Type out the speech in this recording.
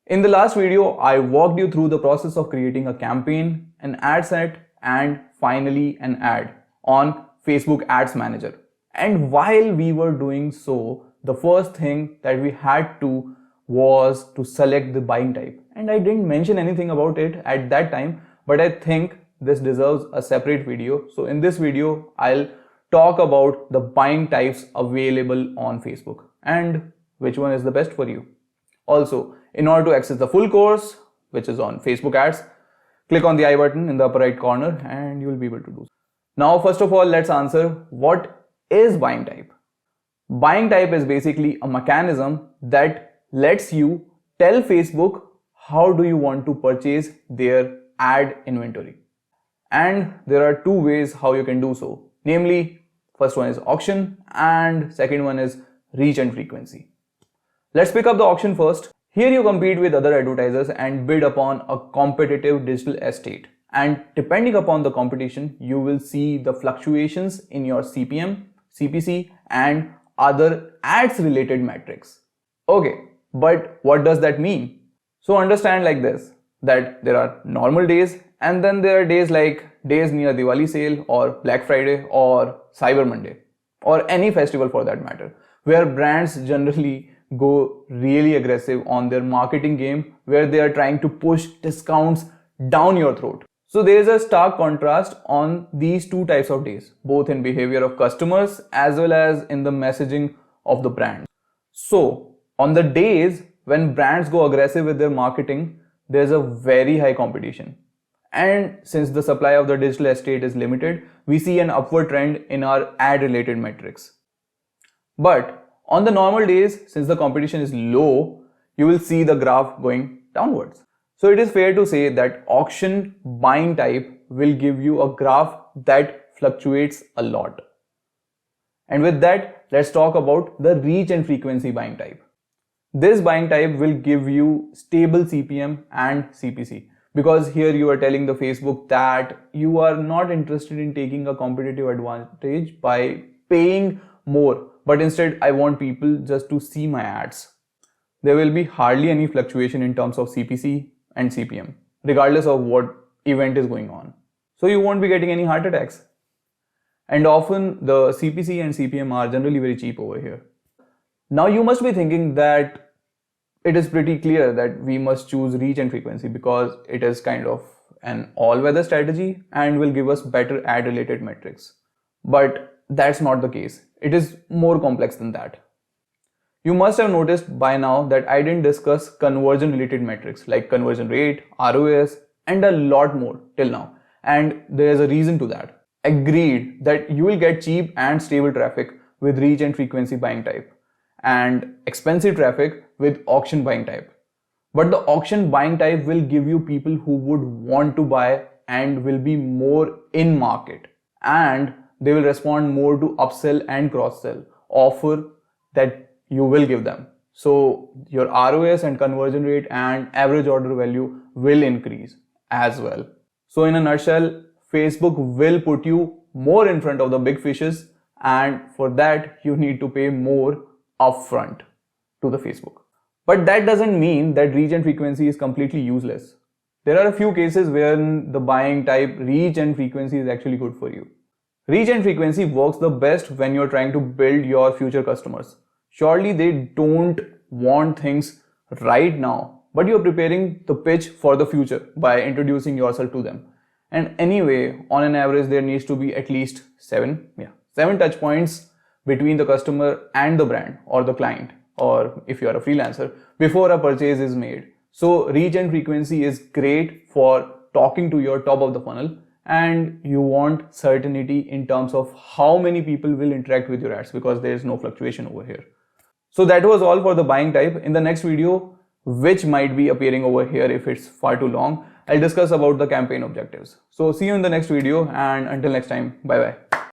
In the last video, I walked you through the process of creating a campaign, an ad set, and finally an ad on Facebook Ads Manager. And while we were doing so, the first thing that we had to was to select the buying type. And I didn't mention anything about it at that time, but I think this deserves a separate video. So in this video, I'll talk about the buying types available on Facebook and which one is the best for you. Also, in order to access the full course, which is on Facebook ads, click on the I button in the upper right corner and you will be able to do so. Now, first of all, let's answer what is buying type. Buying type is basically a mechanism that lets you tell Facebook how do you want to purchase their ad inventory. And there are two ways how you can do so. Namely, first one is auction and second one is reach and frequency. Let's pick up the auction first. Here you compete with other advertisers and bid upon a competitive digital estate. And depending upon the competition, you will see the fluctuations in your CPM, CPC and other ads related metrics. Okay, but what does that mean? So understand like this, that there are normal days and then there are days like days near Diwali sale or Black Friday or Cyber Monday or any festival for that matter, where brands generally go really aggressive on their marketing game, where they are trying to push discounts down your throat. So there is a stark contrast on these two types of days, both in behavior of customers as well as in the messaging of the brand. So on the days when brands go aggressive with their marketing, there's a very high competition. And since the supply of the digital estate is limited, we see an upward trend in our ad related metrics. But on the normal days, since the competition is low, you will see the graph going downwards. So it is fair to say that auction buying type will give you a graph that fluctuates a lot. And with that, let's talk about the reach and frequency buying type. This buying type will give you stable CPM and CPC, because here you are telling the Facebook that you are not interested in taking a competitive advantage by paying more, but instead I want people just to see my ads. There will be hardly any fluctuation in terms of CPC and CPM, regardless of what event is going on. So you won't be getting any heart attacks. And often the CPC and CPM are generally very cheap over here. Now you must be thinking that it is pretty clear that we must choose reach and frequency because it is kind of an all-weather strategy and will give us better ad related metrics. But that's not the case. It is more complex than that. You must have noticed by now that I didn't discuss conversion related metrics like conversion rate, ROAS and a lot more till now. And there is a reason to that. Agreed that you will get cheap and stable traffic with reach and frequency buying type and expensive traffic with auction buying type. But the auction buying type will give you people who would want to buy and will be more in market, and they will respond more to upsell and cross-sell offer that you will give them. So your ROS and conversion rate and average order value will increase as well. So in a nutshell, Facebook will put you more in front of the big fishes, and for that you need to pay more upfront to the Facebook. But that doesn't mean that reach and frequency is completely useless. There are a few cases where the buying type reach and frequency is actually good for you. Reach and frequency works the best when you're trying to build your future customers. Surely they don't want things right now, but you're preparing the pitch for the future by introducing yourself to them. And anyway, on an average, there needs to be at least seven touch points between the customer and the brand or the client, or if you are a freelancer, before a purchase is made. So reach and frequency is great for talking to your top of the funnel, and you want certainty in terms of how many people will interact with your ads because there is no fluctuation over here. So that was all for the buying type. In the next video, which might be appearing over here if it's far too long, I'll discuss about the campaign objectives. So see you in the next video, and until next time, bye bye.